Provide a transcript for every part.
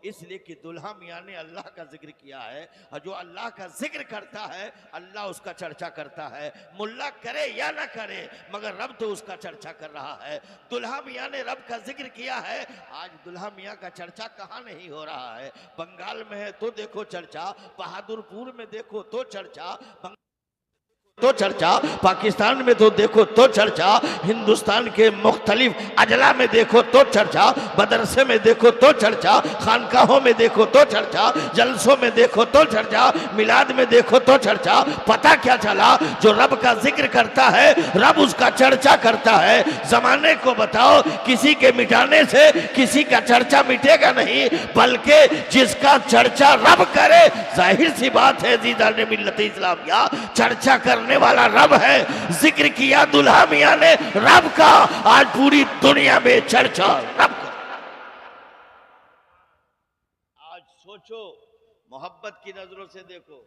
इसलिए कि दुल्हा मियाँ ने अल्लाह का जिक्र किया है, और जो अल्लाह का जिक्र करता है अल्लाह उसका चर्चा करता है, मुल्ला करे या ना करे मगर रब तो उसका चर्चा कर रहा है। दुल्हा मियाँ ने रब का जिक्र किया है। आज दुल्हा मियाँ का चर्चा कहाँ नहीं हो रहा है? बंगाल में है तो देखो चर्चा, बहादुरपुर में देखो तो चर्चा, तो चर्चा, पाकिस्तान में तो देखो तो चर्चा, हिंदुस्तान के मुख्तलिफ अजला में देखो तो चर्चा, मदरसे में देखो तो चर्चा, खानकाहों में देखो तो चर्चा, जलसों में देखो तो चर्चा, मिलाद में देखो तो चर्चा। पता क्या चला? जो रब का जिक्र करता है रब उसका चर्चा करता है। जमाने को बताओ, किसी के मिटाने से किसी का चर्चा मिटेगा नहीं, बल्कि जिसका चर्चा रब करे, जाहिर सी बात है जीदाने मिल्लत इस्लामिया चर्चा करने वाला रब है। जिक्र किया दुल्हा मियाँ ने रब का, आज पूरी दुनिया में चर्चा रब का। आज सोचो, मोहब्बत की नजरों से देखो,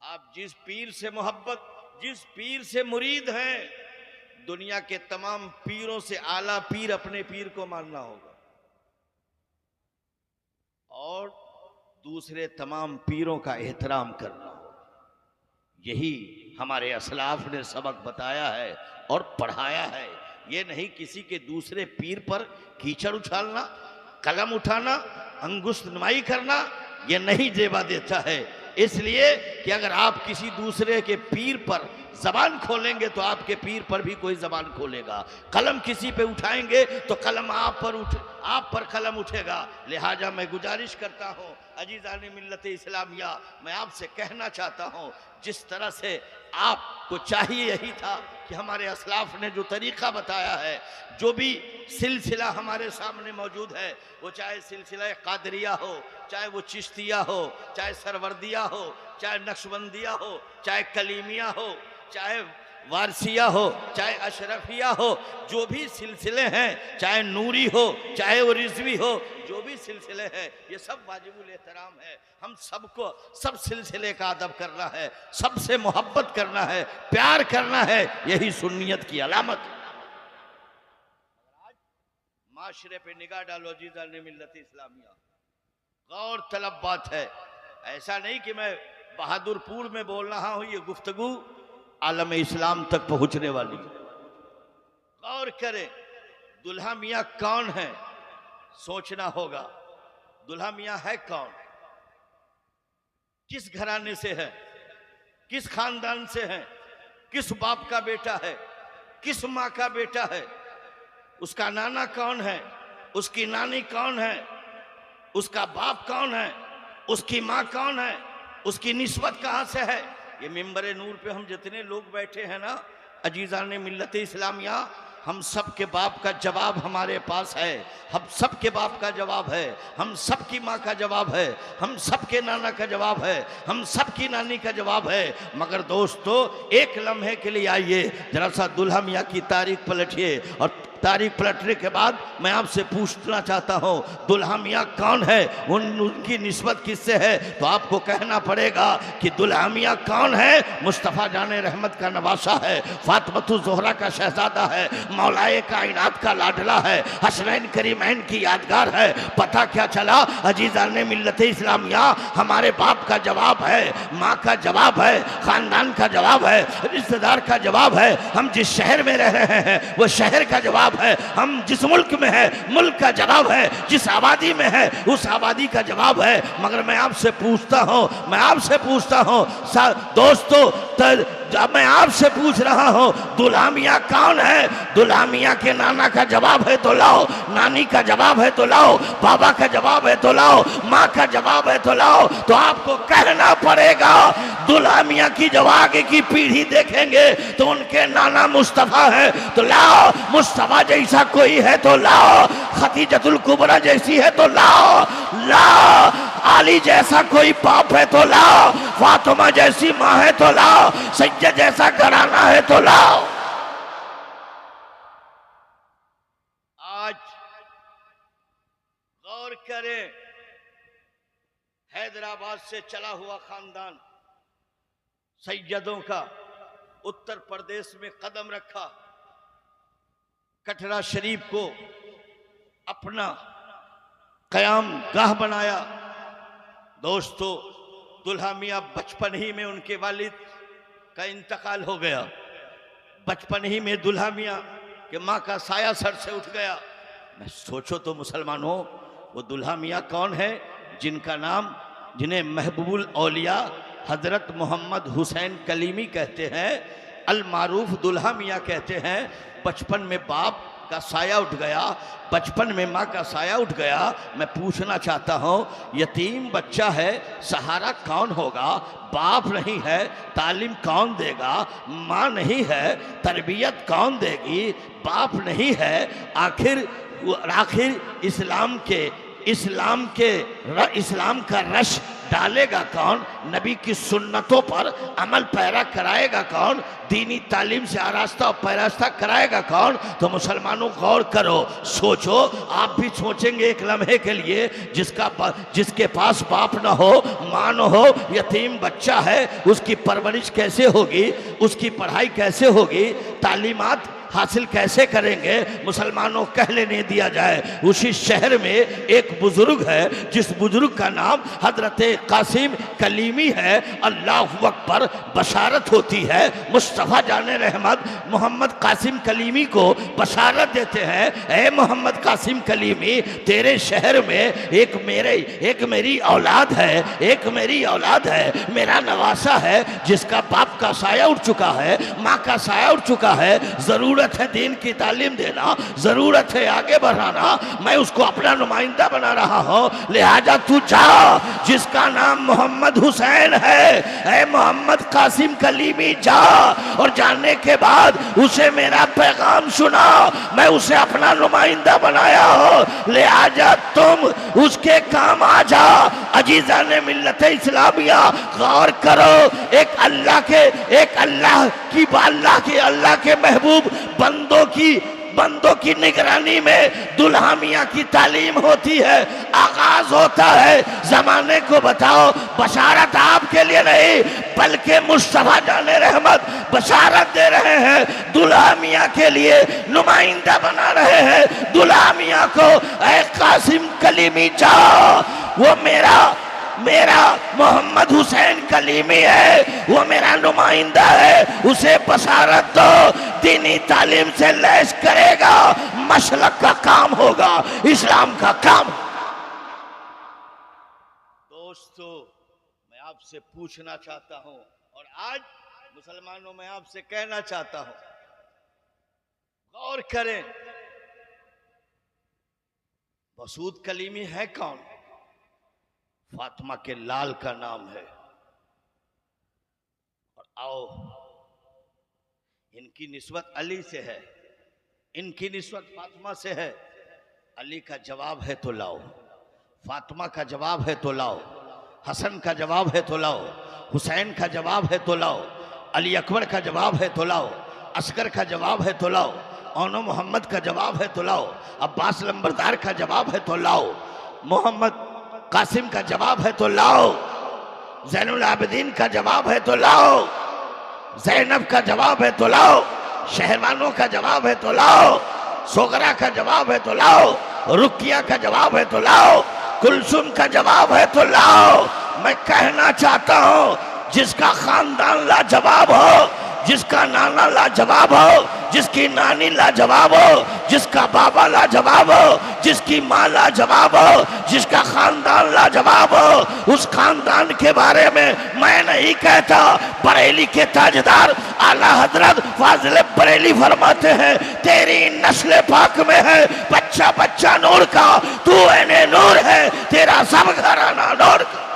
आप जिस पीर से मोहब्बत, जिस पीर से मुरीद हैं, दुनिया के तमाम पीरों से आला पीर अपने पीर को मानना होगा, और दूसरे तमाम पीरों का एहतराम करना होगा। यही हमारे असलाफ ने सबक बताया है और पढ़ाया है। ये नहीं किसी के दूसरे पीर पर कीचड़ उछालना, कलम उठाना, अंगुष्ठ नुमाई करना, ये नहीं जेबा देता है। इसलिए कि अगर आप किसी दूसरे के पीर पर जबान खोलेंगे तो आपके पीर पर भी कोई जबान खोलेगा। कलम किसी पे उठाएंगे तो कलम आप पर कलम उठेगा। लिहाजा मैं गुजारिश करता हूँ अजीज़ान मिल्लत इस्लामिया, मैं आपसे कहना चाहता हूँ, जिस तरह से आपको चाहिए यही था कि हमारे असलाफ ने जो तरीक़ा बताया है, जो भी सिलसिला हमारे सामने मौजूद है, वो चाहे सिलसिला कादरिया हो, चाहे वो चिश्तिया हो, चाहे सरवर्दिया हो, चाहे नक्शबंदिया हो, चाहे कलीमिया हो, चाहे वारसिया हो, चाहे अशरफिया हो, जो भी सिलसिले हैं, चाहे नूरी हो, चाहे वो रिजवी हो, जो भी सिलसिले हैं, ये सब वाजिबुल एहतराम है। हम सबको सब सिलसिले का अदब करना है, सबसे मोहब्बत करना है, प्यार करना है, यही सुन्नियत की अलामत है। आज माशरे पे निगाह डालो जीज़ान मिल्लत इस्लामिया, गौर तलब बात है। ऐसा नहीं कि मैं बहादुरपुर में बोल रहा हूं, ये गुफ्तगू आलम इस्लाम तक पहुंचने वाली। गौर करें, दुल्हा मियाँ कौन है, सोचना होगा। दुल्हा मियाँ है कौन, किस घराने से है, किस खानदान से है, किस बाप का बेटा है, किस माँ का बेटा है, उसका नाना कौन है, उसकी नानी कौन है, उसका बाप कौन है, उसकी माँ कौन है, उसकी निस्बत कहाँ से है। ये मिंबरे नूर पे हम जितने लोग बैठे हैं ना अजीज़ान मिल्लत इस्लामिया, हम सब के बाप का जवाब हमारे पास है, हम सब के बाप का जवाब है, हम सब की माँ का जवाब है, हम सब के नाना का जवाब है, हम सब की नानी का जवाब है। मगर दोस्तों, एक लम्हे के लिए आइए, जरा सा दुल्हा मियाँ की तारीख पलटिए, और तारीख पलटने के बाद मैं आपसे पूछना चाहता हूँ, दुल्हा मियाँ कौन है, उनकी निस्बत किससे है? तो आपको कहना पड़ेगा कि दुल्हा मियाँ कौन है, मुस्तफ़ा जाने रहमत का नवासा है, फातिमतु ज़ोहरा का शहजादा है, मौलाए कायनात का लाडला है, हसनैन करीमैन की यादगार है। पता क्या चला अजीज़ान मिल्लत इस्लामिया, हमारे बाप का जवाब है, माँ का जवाब है, ख़ानदान का जवाब है, रिश्तेदार का जवाब है, हम जिस शहर में रह रहे हैं वो शहर का जवाब है, हम जिस मुल्क में है मुल्क का जवाब है, जिस आबादी में है उस आबादी का जवाब है। मगर मैं आपसे पूछता हूँ दोस्तों, जब मैं आपसे पूछ रहा हूँ दुल्हा मियाँ कौन है, दुल्हा मियाँ के नाना का जवाब है तो लाओ, नानी का जवाब है तो लाओ, बाबा का जवाब है तो लाओ, माँ का जवाब है तो लाओ। तो आपको कहना पड़ेगा, दुल्हा मियाँ की जब आगे की पीढ़ी देखेंगे तो उनके नाना मुस्तफ़ा है तो लाओ, मुस्तफ़ा जैसा कोई है तो लाओ, खदीजतुल कुबरा जैसी है तो लाओ, अली जैसा कोई बाप है तो लाओ, फातिमा जैसी माँ है तो लाओ, सैयद जैसा घराना है तो लाओ। आज गौर करें, हैदराबाद से चला हुआ खानदान सैयदों का उत्तर प्रदेश में कदम रखा, कटरा शरीफ को अपना कयाम गाह बनाया, दोस्तों, दुल्हा मियाँ बचपन ही में उनके वालिद का इंतकाल हो गया। बचपन ही में दुल्हा मियाँ के माँ का साया सर से उठ गया। मैं सोचो तो मुसलमानों, वो दुल्हा मियाँ कौन है जिन्हें महबूबुल औलिया हजरत मोहम्मद हुसैन कलीमी कहते हैं, अल मारूफ दुल्हा मियाँ कहते हैं। बचपन में बाप का साया उठ गया, बचपन में माँ का साया उठ गया। मैं पूछना चाहता हूँ, यतीम बच्चा है, सहारा कौन होगा? बाप नहीं है, तालीम कौन देगा? माँ नहीं है, तरबियत कौन देगी? बाप नहीं है। आखिर इस्लाम का रश डालेगा कौन? नबी की सुन्नतों पर अमल पैरा कराएगा कौन? दीनी तालीम से आरास्ता और पैरास्ता कराएगा कौन? तो मुसलमानों गौर करो, सोचो। आप भी सोचेंगे एक लम्हे के लिए, जिसके पास बाप ना हो, माँ न हो, यतीम बच्चा है, उसकी परवरिश कैसे होगी? उसकी पढ़ाई कैसे होगी? तालीमात हासिल कैसे करेंगे? मुसलमानों कह लेने दिया जाए, उसी शहर में एक बुजुर्ग है, जिस बुजुर्ग का नाम हजरत कासिम कलीमी है। अल्लाहु अकबर, बशारत होती है। मुस्तफ़ा जाने रहमत मोहम्मद कासिम कलीमी को बशारत देते हैं, ए मोहम्मद कासिम कलीमी, तेरे शहर में एक मेरी औलाद है, मेरा नवासा है, जिसका बाप का साया उठ चुका है, माँ का साया उठ चुका है। जरूरत है दीन की तालीम देना, जरूरत है आगे बढ़ाना। मैं उसको अपना नुमाइंदा बना रहा हूं, लिहाजा तू जा, जिसका नाम मोहम्मद हुसैन है, ऐ मोहम्मद कासिम कलीमी, जा और जानने के बाद उसे मेरा पैगाम सुना। मैं उसे अपना नुमाइंदा बनाया हो, लिहाजा तुम उसके काम आ जा। अजीजा ने मिल्लत इस्लामिया, गौर करो, एक अल्लाह के महबूब बंदों की निगरानी में दुल्हा मियाँ की तालीम होती है, आगाज होता है। जमाने को बताओ, बशारत आपके लिए नहीं, बल्कि मुस्तफा जाने रहमत बशारत दे रहे हैं, दुल्हा मियाँ के लिए नुमाइंदा बना रहे हैं। दुल्हा मियाँ को, ऐ कासिम कलीमी, जा, वो मेरा मोहम्मद हुसैन कलीमी है, वो मेरा नुमाइंदा है, उसे बशारत दो, दीनी तालीम से लैस करेगा, मशलक का काम होगा, इस्लाम का काम। दोस्तों, मैं आपसे पूछना चाहता हूं, और आज मुसलमानों में आपसे कहना चाहता हूं, गौर करें, मसूद कलीमी है कौन? फातिमा के लाल का नाम है। और आओ, इनकी निस्बत अली से है, इनकी निस्बत फातिमा से है। अली का जवाब है तो लाओ, फातिमा का जवाब है तो लाओ, हसन का जवाब है तो लाओ, हुसैन का जवाब है तो लाओ, अली अकबर का जवाब है तो लाओ, असगर का जवाब है तो लाओ, ओनो मोहम्मद का जवाब है तो लाओ, अब्बास लंबरदार का जवाब है तो लाओ, मोहम्मद कासिम का जवाब है तो लाओ, ज़ैनुल आबिदीन का जवाब है तो लाओ, ज़ैनब का जवाब है तो लाओ, शहरवानों का जवाब है तो लाओ, सोगरा का जवाब है तो लाओ, रुकिया का जवाब है तो लाओ, कुलसुम का जवाब है तो लाओ। मैं कहना चाहता हूं, जिसका खानदान लाजवाब हो, जिसका नाना लाजवाब हो, जिसकी नानी लाजवाब हो, जिसका बाबा लाजवाब हो, जिसकी माँ लाजवाब हो, जिसका खानदान लाजवाब हो, उस खानदान के बारे में मैं नहीं कहता। बरेली के ताजदार आला हजरत फाजिल बरेली फरमाते हैं, तेरी नस्ल पाक में है बच्चा बच्चा नूर का, तू एने नूर है, तेरा सब घराना नूर का।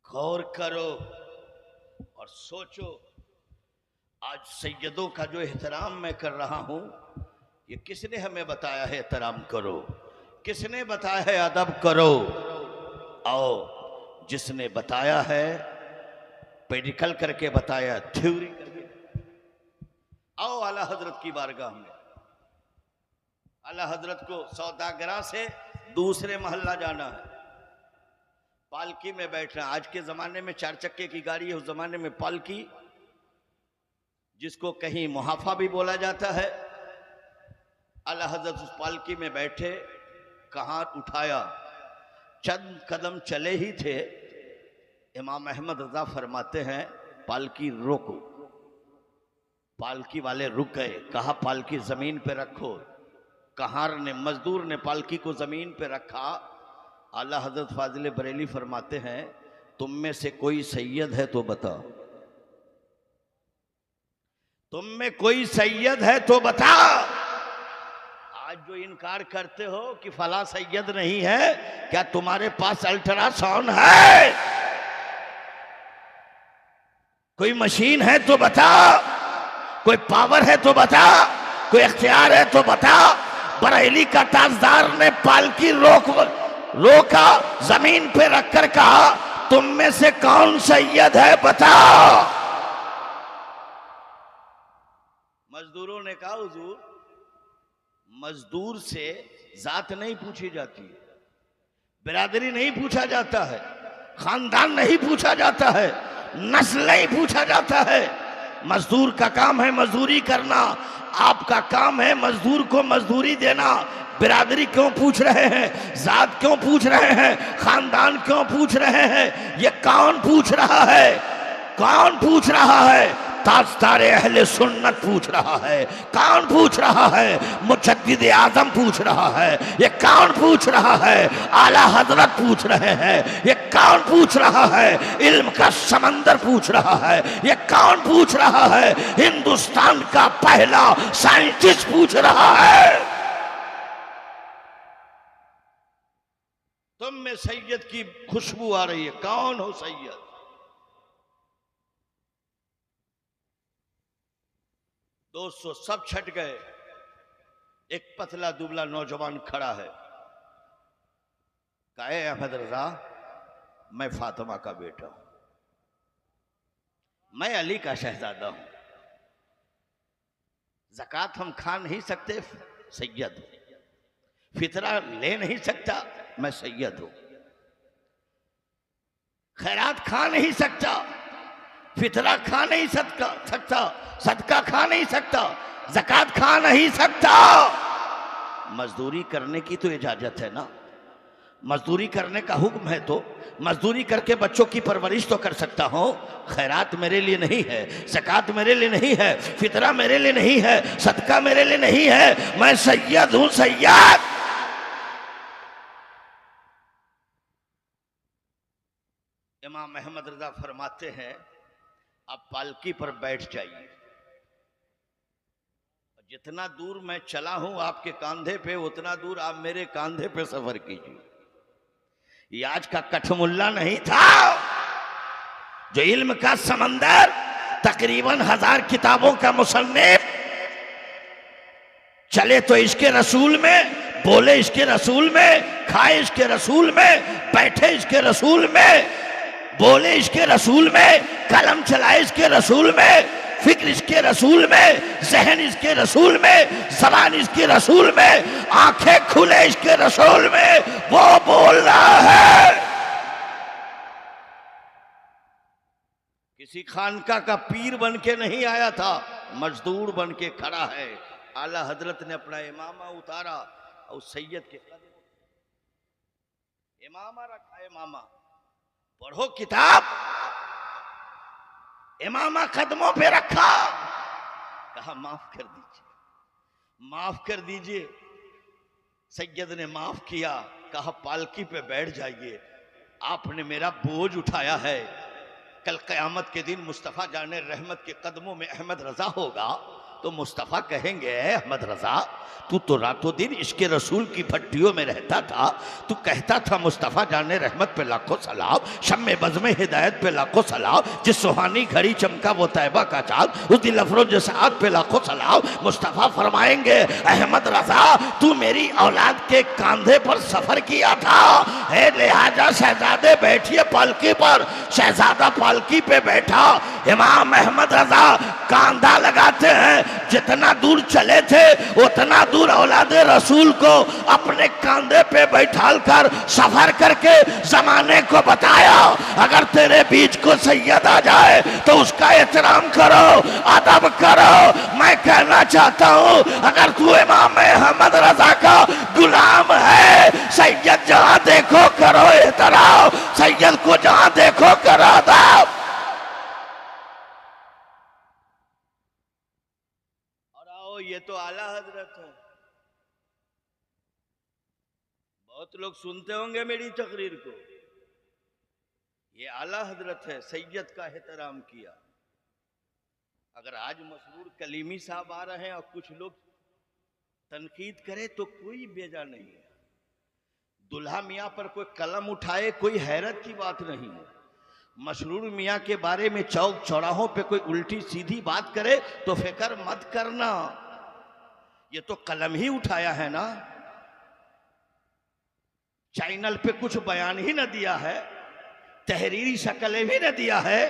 गौर करो और सोचो, आज सैयदों का जो एहतराम मैं कर रहा हूं, ये किसने हमें बताया है एहतराम करो? किसने बताया है अदब करो? आओ, जिसने बताया है, पेडिकल करके बताया, थ्योरी करके। आओ आला हजरत की बारगाह में। आला हजरत को सौदागरा से दूसरे मोहल्ला जाना है, पालकी में बैठना। आज के ज़माने में 4 चक्के की गाड़ी है, उस ज़माने में पालकी जिसको कहीं मुहाफा भी बोला जाता है। आला हजरत उस पालकी में बैठे, कहाँ उठाया, चंद कदम चले ही थे, इमाम अहमद रजा फरमाते हैं पालकी रोको। पालकी वाले रुक गए, कहा पालकी जमीन पे रखो। कहार ने, मजदूर ने पालकी को जमीन पे रखा। आला हजरत फाजिल बरेली फरमाते हैं तुम में से कोई सैयद है तो बताओ, तुम में कोई सैयद है तो बता। आज जो इनकार करते हो कि फला सैयद नहीं है, क्या तुम्हारे पास अल्ट्रासाउंड है? कोई मशीन है तो बता, कोई पावर है तो बता, कोई इख्तियार है तो बता। बरेली का ताजदार ने पालकी रोका, जमीन पे रखकर कहा तुम में से कौन सैयद है बता। मजदूरों ने कहा हुजूर, मजदूर से जात नहीं पूछी जाती है, बिरादरी नहीं पूछा जाता है, खानदान नहीं पूछा जाता है, नस्ल नहीं पूछा जाता है। मजदूर का काम है मजदूरी करना, आपका काम है मजदूर को मजदूरी देना। बिरादरी क्यों पूछ रहे हैं, जात क्यों पूछ रहे हैं, खानदान क्यों पूछ रहे हैं? ये कौन पूछ रहा है? कौन पूछ रहा है? ताजदारे अहले सुन्नत पूछ रहा है। कौन पूछ रहा है? मुजद्दिद आजम पूछ रहा है। ये कौन पूछ रहा है? आला हजरत पूछ रहे हैं। ये कौन पूछ रहा है? इल्म का समंदर पूछ रहा है। ये कौन पूछ रहा है? हिंदुस्तान का पहला साइंटिस्ट पूछ रहा है। तुम में सैयद की खुशबू आ रही है, कौन हो सैयद? दोस्तों सब छट गए। एक पतला दुबला नौजवान खड़ा है, कहे अहमद रजा मैं फातिमा का बेटा हूं, मैं अली का शहजादा हूं, ज़कात हम खा नहीं सकते, सैयद हूं, फितरा ले नहीं सकता, मैं सैयद हूं, खैरात खा नहीं सकता, फितरा खा नहीं सकता, सदका खा नहीं सकता, ज़कात खा नहीं सकता। मजदूरी करने की तो इजाजत है ना, मजदूरी करने का हुक्म है, तो मजदूरी करके बच्चों की परवरिश तो कर सकता हूं। खैरात मेरे लिए नहीं है, ज़कात मेरे लिए नहीं है, फितरा मेरे लिए नहीं है, सदका मेरे लिए नहीं है, मैं सैयद हूं, सैयद। इमाम अहमद रजा फरमाते हैं आप पालकी पर बैठ जाइए, जितना दूर मैं चला हूं आपके कांधे पे, उतना दूर आप मेरे कांधे पे सफर कीजिए। ये आज का कठमुल्ला नहीं था जो इल्म का समंदर, तकरीबन 1000 किताबों का मुसन्निफ, चले तो इसके रसूल में, बोले इसके रसूल में, खाए इसके रसूल में, बैठे इसके रसूल में, बोले इसके रसूल में, कलम चलाए इसके रसूल में, फिक्र इसके रसूल में, जहन इसके रसूल में, ज़बान इसके रसूल में, आंखें खुले इसके रसूल में, वो बोल रहा है। किसी खानका का पीर बन के नहीं आया था, मजदूर बन के खड़ा है। आला हजरत ने अपना इमामा उतारा और सैयद के इमामा रखा, इमामा पढ़ो किताब, इमामा कदमों पे रखा, कहा माफ कर दीजिए, माफ कर दीजिए। सैयद ने माफ किया, कहा पालकी पे बैठ जाइए, आपने मेरा बोझ उठाया है, कल क़यामत के दिन मुस्तफ़ा जाने रहमत के कदमों में अहमद रजा होगा, तो मुस्तफ़ा कहेंगे अहमद रजा तू तो रातों दिन इश्क रसूल की भट्टियों में रहता था, तू कहता था मुस्तफ़ा जाने रहमत पे लाखों सलाम, शम्मे बज़्म हिदायत पे लाखों सलाम, जिस सुहानी घड़ी चमका वो तैबा का चाँद, उस दिल अफरोज जसात पे लाखों सलाम। मुस्तफ़ा फरमाएंगे अहमद रजा तू मेरी औलाद के कांधे पर सफ़र किया था, है लिहाजा शहजादे बैठिए पालकी पर। शहजादा पालकी पे बैठा, इमाम अहमद रजा कांधा लगाते हैं, जितना दूर चले थे उतना दूर औलादे रसूल को अपने कंधे पे बैठाल कर सफर करके जमाने को बताया, अगर तेरे बीच को सैयद आ जाए तो उसका एहतराम करो, अदब करो। मैं कहना चाहता हूँ, अगर तू इमाम अहमद रजा का गुलाम है, सैयद जहां देखो करो एहतराम, सैयद को जहां देखो करो अदब। और आओ, ये तो आला हजरत है। बहुत लोग सुनते होंगे मेरी तकरीर को, ये आला हजरत है, सैयद का एहतराम किया। अगर आज मसरूर कलीमी साहब आ रहे हैं और कुछ लोग तनकीद करे तो कोई बेजा नहीं है। दुल्हा मियाँ पर कोई कलम उठाए कोई हैरत की बात नहीं है। मसरूर मियाँ के बारे में चौक चौराहों पे कोई उल्टी सीधी बात करे तो फिक्र मत करना, ये तो कलम ही उठाया है ना, चैनल पे कुछ बयान ही न दिया है, तहरीरी शक्लें भी न दिया है,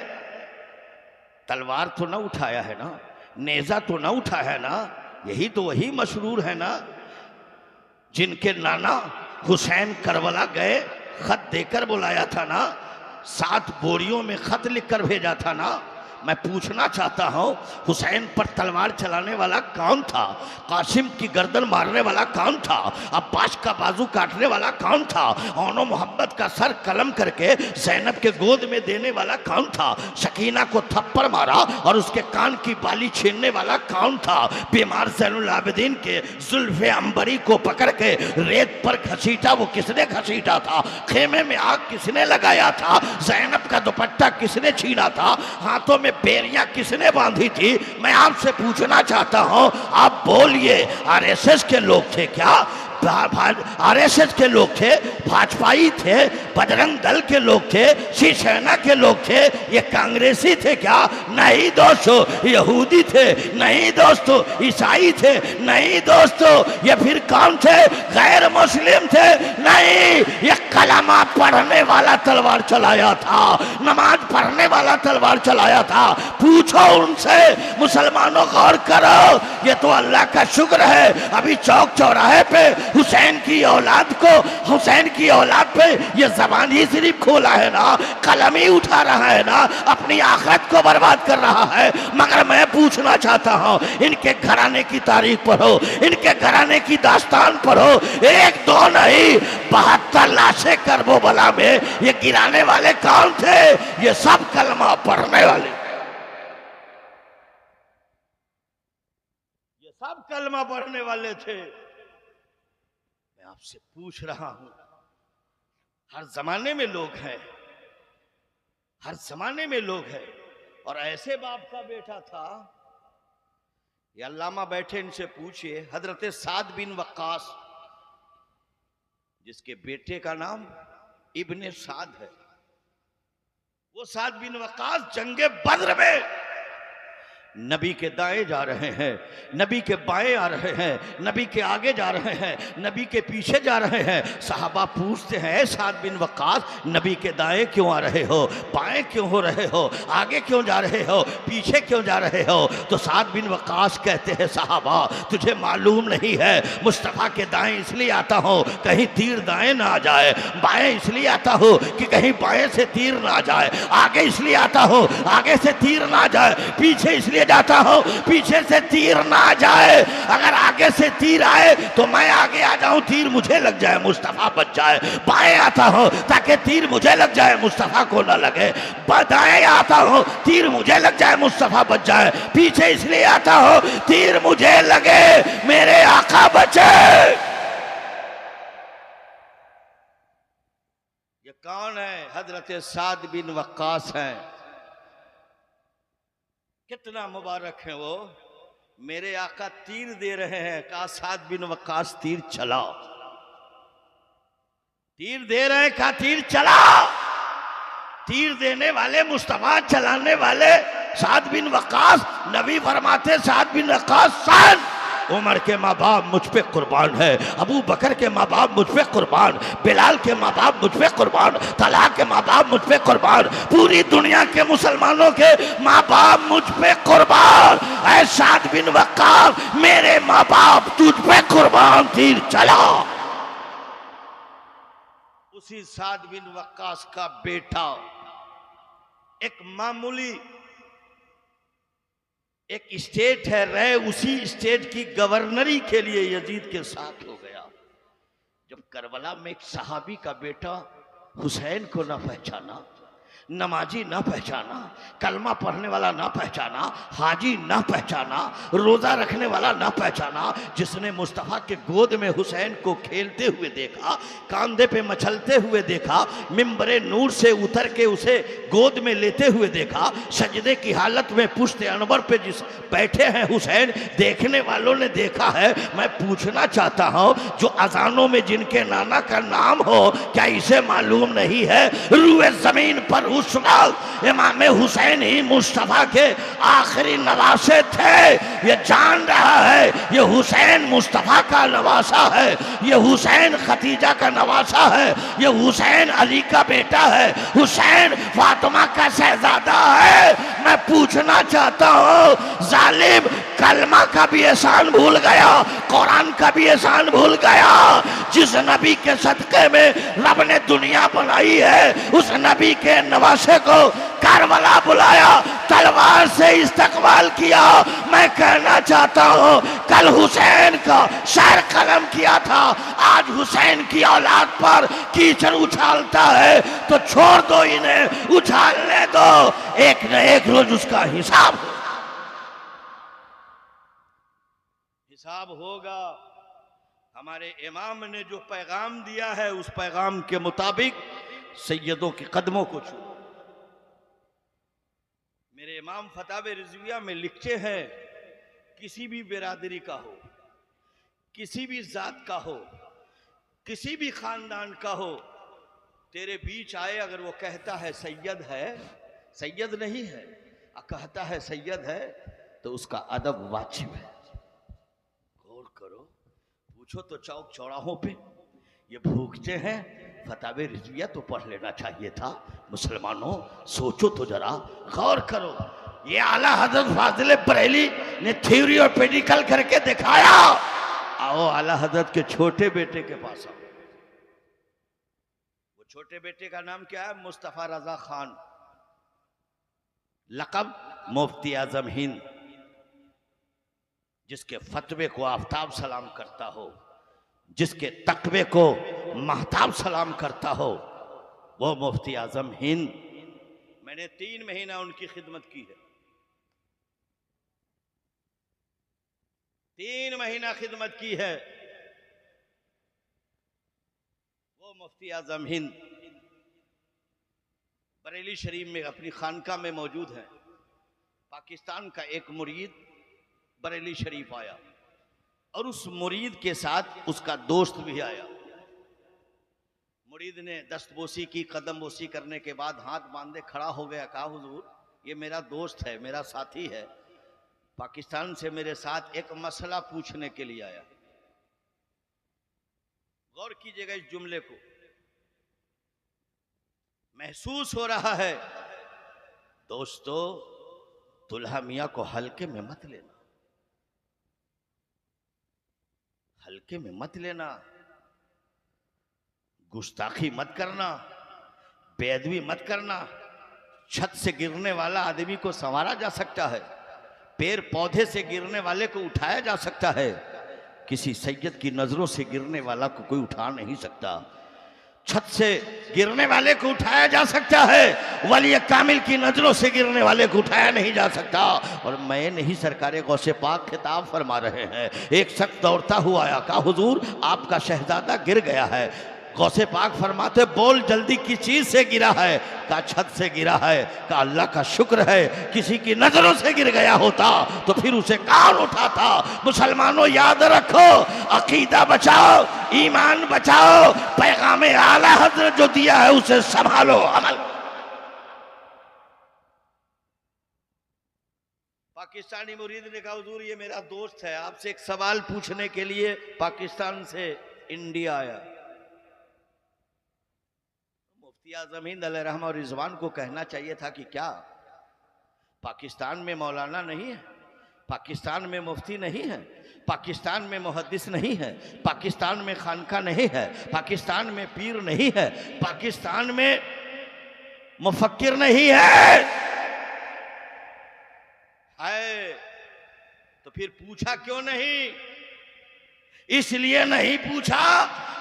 तलवार तो ना उठाया है ना, नेजा तो ना उठाया है ना। यही तो वही मशरूर है ना जिनके नाना हुसैन करबला गए, खत देकर बुलाया था ना, 7 बोरियों में खत लिखकर भेजा था ना। मैं पूछना चाहता हूं, हुसैन पर तलवार चलाने वाला कौन था? कासिम की गर्दन मारने वाला कौन था? अब्बास का बाजू काटने वाला कौन था? ओनो मोहब्बत का सर कलम करके ज़ैनब के गोद में देने वाला कौन था? शकीना को थप्पड़ मारा और उसके कान की बाली छीनने वाला कौन था? बीमार ज़ैनुल आबिदीन के जुल्फ़े अंबरी को पकड़ के रेत पर घसीटा, वो किसने घसीटा था? खेमे में आग किसने लगाया था? ज़ैनब का दुपट्टा किसने छीना था? हाथों में बेरियां किसने बांधी थी? मैं आपसे पूछना चाहता हूं, आप बोलिए, आरएसएस के लोग थे क्या? आरएसएस के लोग थे, भाजपाई थे, बजरंग दल के लोग थे, शिवसेना के लोग थे, ये कांग्रेसी थे क्या? नहीं दोस्तों, यहूदी थे। नहीं दोस्तों, ईसाई थे। नहीं दोस्तों, ये फिर कौन थे? गैर मुस्लिम थे। नहीं, ये कलमा पढ़ने वाला तलवार चलाया था, नमाज पढ़ने वाला तलवार चलाया था। पूछो उनसे, मुसलमानों गौर करो, ये तो अल्लाह का शुक्र है अभी चौक चौराहे पे हुसैन की औलाद को, हुसैन की औलाद पे ये जबान ही सिर्फ खोला है ना, कलम ही उठा रहा है ना, अपनी आखिरत को बर्बाद कर रहा है। मगर मैं पूछना चाहता हूँ, इनके घराने की तारीख पढ़ो, इनके घराने की दास्तान पढ़ो। 1 2 नहीं, 72 लाशें करबला में ये गिराने वाले कौन थे? ये सब कलमा पढ़ने वाले, ये सब कलमा पढ़ने वाले थे। आपसे पूछ रहा हूं, हर जमाने में लोग हैं, हर जमाने में लोग हैं। और ऐसे बाप का बेटा था, ये अल्लामा बैठे, इनसे पूछिए, हजरत साद बिन वक्कास, जिसके बेटे का नाम इब्ने साद है, वो साद बिन वक्कास जंगे बद्र में नबी के दाएं जा रहे हैं, नबी के बाएं आ रहे हैं, नबी के आगे जा रहे हैं, नबी के पीछे जा रहे हैं। सहाबा पूछते हैं, साद बिन वक्कास, नबी के दाएं क्यों आ रहे हो, बाएं क्यों हो रहे हो, आगे क्यों जा रहे हो, पीछे क्यों जा रहे हो? तो साद बिन वक्कास कहते हैं, सहाबा तुझे मालूम नहीं है, मुस्तफ़ा के दाएं इसलिए आता हूँ कहीं तीर दाएं ना आ जाए, बाएं इसलिए आता हूँ कि कहीं बाएं से तीर ना आ जाए, आगे इसलिए आता हूँ आगे से तीर ना आ जाए, पीछे इसलिए जाता हूं पीछे से तीर ना आ जाए। अगर आगे से तीर आए तो मैं आगे आ जाऊं, तीर मुझे लग जाए, मुस्तफा बच जाए। बाएं आता हूं ताकि तीर मुझे लग जाए, मुस्तफा को ना लगे। दाएं आता हूं तीर मुझे लग जाए, मुस्तफा बच जाए। पीछे इसलिए आता हूं तीर मुझे लगे, मेरे आका बचे। ये कौन है? हजरत साद बिन वक्कास हैं। कितना मुबारक है वो, मेरे आका तीर दे रहे हैं। कहा साद बिन वक्कास तीर चलाओ, तीर दे रहे हैं, कहा तीर चलाओ। तीर देने वाले, मुस्तफा चलाने वाले साद बिन वक्कास। नबी फरमाते साद बिन वक्कास सन उमर के माँ बाप मुझ पे कुर्बान है, अबू बकर के माँ बाप मुझ पे कुर्बान, बिलाल के माँ बाप मुझ पे कुर्बान, तलहा के माँ बाप मुझ पे कुर्बान, पूरी दुनिया के मुसलमानों के माँ बाप मुझ पे कुर्बान। ऐ साद बिन वक्कास मेरे माँ बाप तुझ पे कुर्बान, तीर चला। उसी साद बिन वक्कास का बेटा एक मामूली एक स्टेट है रहे, उसी स्टेट की गवर्नरी के लिए यजीद के साथ हो गया। जब करबला में एक सहाबी का बेटा हुसैन को ना पहचाना, नमाजी ना पहचाना, कलमा पढ़ने वाला ना पहचाना, हाजी ना पहचाना, रोजा रखने वाला ना पहचाना, जिसने मुस्तफ़ा के गोद में हुसैन को खेलते हुए देखा, कांधे पे मचलते हुए देखा, मिंबरे नूर से उतर के उसे गोद में लेते हुए देखा, सजदे की हालत में पुश्ते अनवर पे जिस बैठे हैं हुसैन, देखने वालों ने देखा है। मैं पूछना चाहता हूँ, जो अजानों में जिनके नाना का नाम हो, क्या इसे मालूम नहीं है रूए जमीन पर उस वक्त इमाम हुसैन ही मुस्तफा के आखिरी नवासे थे। ये जान रहा है ये हुसैन मुस्तफा का नवासा है, ये हुसैन खतीजा का नवासा है, ये हुसैन अली का बेटा है, हुसैन फातिमा का शहजादा है। मैं पूछना चाहता हूँ, जालिम कलमा का भी एहसान भूल गया, कुरान का भी एहसान भूल गया। जिस नबी के सदके में रब ने दुनिया बनाई है, उस नबी के नवासे को करबला बुलाया, तलवार से इस्तकबाल किया। मैं कहना चाहता हूँ, कल हुसैन का शायर कलम किया था, आज हुसैन की औलाद पर कीचड़ उछालता है, तो छोड़ दो इन्हें, उछालने दो, एक न एक रोज उसका हिसाब होगा। हमारे इमाम ने जो पैगाम दिया है, उस पैगाम के मुताबिक सैयदों के कदमों को छू। मेरे इमाम फतावे रिजविया में लिखते हैं, किसी भी बिरादरी का हो, किसी भी जात का हो, किसी भी खानदान का हो, तेरे बीच आए अगर वो कहता है सैयद है, सैयद नहीं है, कहता है सैयद है, तो उसका अदब वाजिब है। गौर करो, पूछो तो चौक चौराहों पे ये भूखते हैं, फतावे रिजविया तो पढ़ लेना चाहिए था। मुसलमानों सोचो तो जरा, गौर करो। ये आला हजरत फाजिल बरेली ने थ्योरी और प्रैक्टिकल करके दिखाया। आओ आला हजरत के छोटे बेटे के पास आओ। वो छोटे बेटे का नाम क्या है? मुस्तफा रजा खान, लक़ब मुफ्ती आजम हिंद, जिसके फतवे को आफ्ताब सलाम करता हो, जिसके तकवे को महताब सलाम करता हो, वो मुफ्ती आजम हिंद। मैंने 3 महीना उनकी खिदमत की है, 3 महीना खिदमत की है। वो मुफ्ती आजम हिंद बरेली शरीफ में अपनी खानका में मौजूद है। पाकिस्तान का एक मुरीद बरेली शरीफ आया और उस मुरीद के साथ उसका दोस्त भी आया। मुरीद ने दस्तबोसी की, कदम बोसी करने के बाद हाथ बांधे खड़ा हो गया, कहा हुजूर ये मेरा दोस्त है, मेरा साथी है, पाकिस्तान से मेरे साथ एक मसला पूछने के लिए आया। गौर कीजिएगा इस जुमले को, महसूस हो रहा है दोस्तों, दुल्हा मियाँ को हल्के में मत लेना, हल्के में मत लेना, गुस्ताखी मत करना, बेअदबी मत करना। छत से गिरने वाला आदमी को संवारा जा सकता है, पेड़ पौधे से गिरने वाले को उठाया जा सकता है, किसी सैयद की नजरों से गिरने वाला को कोई उठा नहीं सकता। छत से गिरने वाले को उठाया जा सकता है, वली कामिल की नजरों से गिरने वाले को उठाया नहीं जा सकता। और मैं नहीं, सरकार गौसे पाक खिताब फरमा रहे हैं। एक शख्स दौड़ता हुआ आया, कहा हुजूर आपका शहजादा गिर गया है। गौसे पाक फरमाते बोल जल्दी किस चीज से गिरा है? कहा छत से गिरा है। कहा अल्लाह का शुक्र है, किसी की नजरों से गिर गया होता तो फिर उसे कौन उठाता। मुसलमानों याद रखो, अकीदा बचाओ, ईमान बचाओ, पैगाम आला हज़रत जो दिया है उसे संभालो, अमल। पाकिस्तानी मुरीद ने कहा हुजूर ये मेरा दोस्त है, आपसे एक सवाल पूछने के लिए पाकिस्तान से इंडिया आया। मुफ्ती आजम हिंद अलैहिर्रहमा और रिजवान को कहना चाहिए था कि क्या पाकिस्तान में मौलाना नहीं है, पाकिस्तान में मुफ्ती नहीं है, पाकिस्तान में मुहद्दिस नहीं है, पाकिस्तान में खानका नहीं है, पाकिस्तान में पीर नहीं है, पाकिस्तान में मुफक्किर नहीं है। तो फिर पूछा क्यों नहीं? इसलिए नहीं पूछा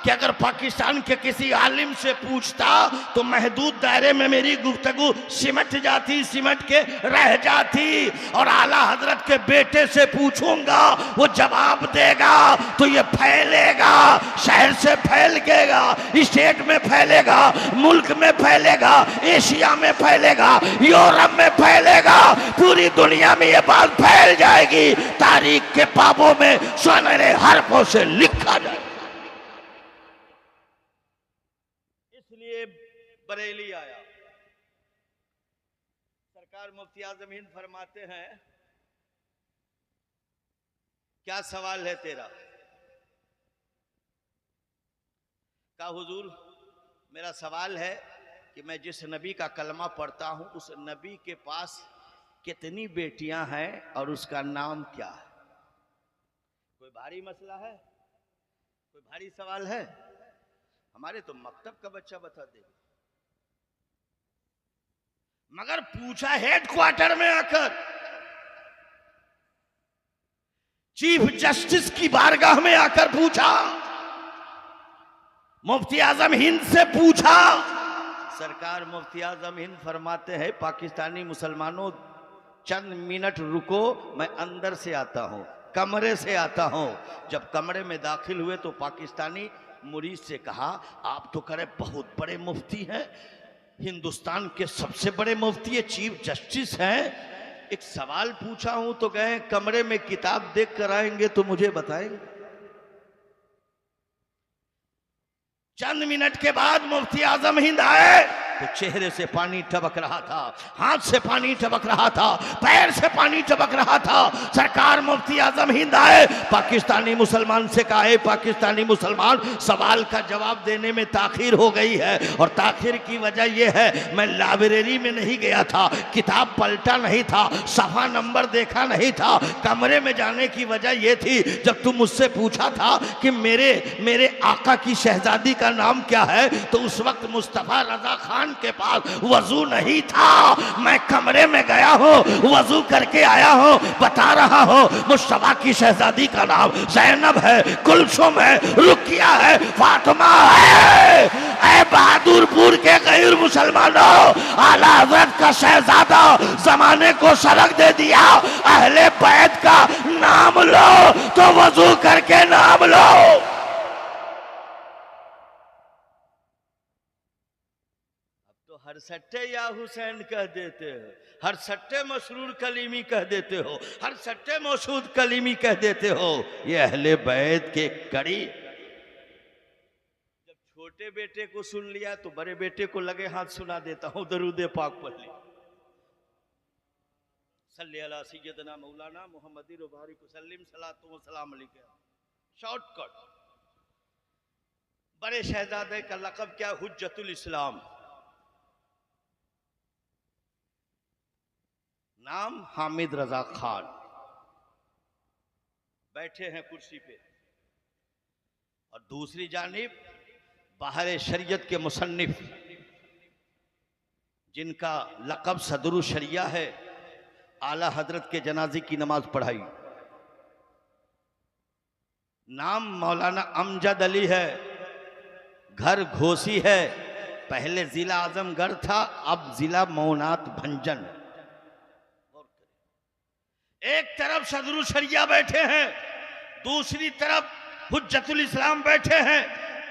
कि अगर पाकिस्तान के किसी आलिम से पूछता तो महदूद दायरे में मेरी गुफ्तगू सिमट जाती, सिमट के रह जाती। और आला हजरत के बेटे से पूछूंगा, वो जवाब देगा तो ये फैलेगा, शहर से फैलेगा, स्टेट में फैलेगा, मुल्क में फैलेगा, एशिया में फैलेगा, यूरोप में फैलेगा, पूरी दुनिया में ये बात फैल जाएगी। तारीख के पापों में सुनहरे हरफों से लिखा जाए। इसलिए बरेली आया। सरकार मुफ्ती आजम हिंद फरमाते हैं, क्या सवाल है तेरा? कहा हुजूर मेरा सवाल है कि मैं जिस नबी का कलमा पढ़ता हूं उस नबी के पास कितनी बेटियां हैं और उसका नाम क्या है? कोई भारी मसला है? कोई भारी सवाल है? हमारे तो मकतब का बच्चा बता दे। मगर पूछा हेडक्वार्टर में आकर, चीफ जस्टिस की बारगाह में आकर पूछा, मुफ्ती आजम हिंद से पूछा। सरकार मुफ्ती आजम हिंद फरमाते हैं, पाकिस्तानी मुसलमानों चंद मिनट रुको, मैं अंदर से आता हूं, कमरे से आता हूं। जब कमरे में दाखिल हुए तो पाकिस्तानी मुरीद से कहा, आप तो करे बहुत बड़े मुफ्ती हैं, हिंदुस्तान के सबसे बड़े मुफ्ती, चीफ जस्टिस हैं, एक सवाल पूछा हूं तो गए कमरे में किताब देख कर आएंगे तो मुझे बताएंगे। चंद मिनट के बाद मुफ्ती आजम हिंद आए तो चेहरे से पानी टपक रहा था, हाथ से पानी टपक रहा था, पैर से पानी टपक रहा था। सरकार मुफ्ती आजम हिंद आए, पाकिस्तानी मुसलमान से कहा, पाकिस्तानी मुसलमान सवाल का जवाब देने में ताखीर हो गई है, और ताखीर की वजह यह है मैं लाइब्रेरी में नहीं गया था, किताब पलटा नहीं था, सफा नंबर देखा नहीं था। कमरे में जाने की वजह यह थी, जब तुम मुझसे पूछा था कि मेरे आका की शहजादी का नाम क्या है, तो उस वक्त मुस्तफा रजा खान के पास वजू नहीं था। मैं कमरे में गया हूं, वजू करके आया हूं, बता रहा हूं मुस्तफा की शहजादी का नाम ज़ैनब है, कुलसुम है, रुकिया है, फातिमा है। ऐ बहादुरपुर के गैर मुसलमानों, आला हज़रत का शहजादा जमाने को सबक दे दिया, अहले बैत का नाम लो तो वजू करके नाम लो। हर सट्टे या हुसैन कह देते हो, हर सट्टे मसरूर कलीमी कह देते हो, हर सट्टे मौसूद कलीमी कह देते हो। ये अहले बैत के कड़ी। जब छोटे बेटे को सुन लिया तो बड़े बेटे को लगे हाथ सुना देता हूं, दरूद पाक पढ़ ली। सल्ली अला सय्यदना मौलाना मुहम्मदी रुबारिक वसल्लम सलातो व सलाम अलैहि। शॉर्टकट। बड़े शहजादे का लक़ब क्या? हुज्जतुल इस्लाम। नाम हामिद रजा खान। बैठे हैं कुर्सी पे, और दूसरी जानिब बाहर शरीयत के मुसन्निफ, जिनका लक़ब सदरुल शरिया है, आला हजरत के जनाजे की नमाज पढ़ाई। नाम मौलाना अमजद अली है, घर घोसी है, पहले जिला आजमगढ़ था, अब जिला मौनात भंजन। एक तरफ सदरुल शरिया बैठे हैं, दूसरी तरफ हुज्जतुल इस्लाम बैठे हैं,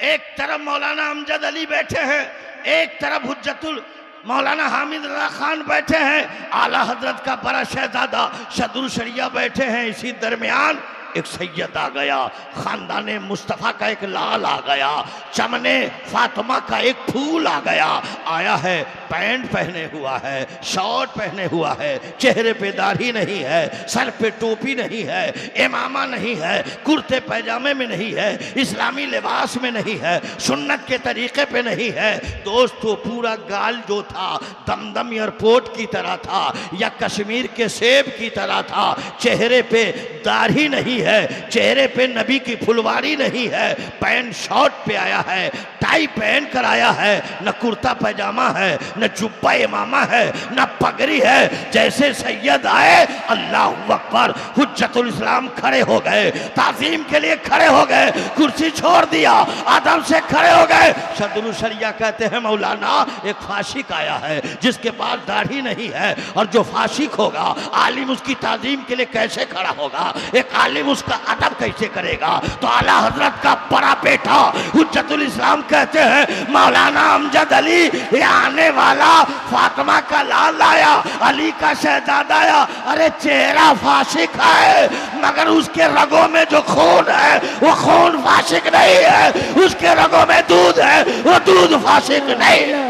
एक तरफ मौलाना अमजद अली बैठे हैं, एक तरफ हुज्जतुल मौलाना हामिद रजा खान बैठे हैं, आला हजरत का बड़ा शहजादा सदरुल शरिया बैठे हैं। इसी दरमियान एक सैयद आ गया, खानदाने मुस्तफ़ा का एक लाल आ गया, चमने फातिमा का एक फूल आ गया। आया है पैंट पहने हुआ है, शॉर्ट पहने हुआ है, चेहरे पे दाढ़ी नहीं है, सर पे टोपी नहीं है, इमामा नहीं है, कुर्ते पैजामे में नहीं है, इस्लामी लिबास में नहीं है, सुन्नत के तरीके पे नहीं है। दोस्तों पूरा गाल जो था दमदम एयरपोर्ट की तरह था या कश्मीर के सेब की तरह था। चेहरे पे दाढ़ी नहीं है, चेहरे पे नबी की फुलवारी नहीं है, पैंट शॉर्ट पे आया है, टाई पहन कर आया है, न कुर्ता पैजामा है, न जुब्बा इमामा है, न पगड़ी है। जैसे सैयद आए अल्लाहु अकबर, हुज्जतुल इस्लाम खड़े हो गए, ताज़ीम के लिए खड़े हो गए, कुर्सी छोड़ दिया, आदम से खड़े हो गए। सदरुल शरिया कहते हैं मौलाना एक फाशिक आया है जिसके पास दाढ़ी नहीं है, और जो फाशिक होगा आलिम उसकी ताज़ीम के लिए कैसे खड़ा होगा, एक आलिम उसका अदब कैसे करेगा। तो आला हजरत का बड़ा बेटा हुज्जतुल इस्लाम कहते हैं मौलाना अमजद अली ये आने वाला फातिमा का लाल आया, अली का शहजादा आया। अरे चेहरा फाशिक है मगर उसके रगों में जो खून है वो खून फाशिक नहीं है, उसके रगों में दूध है वो दूध फाशिक नहीं है।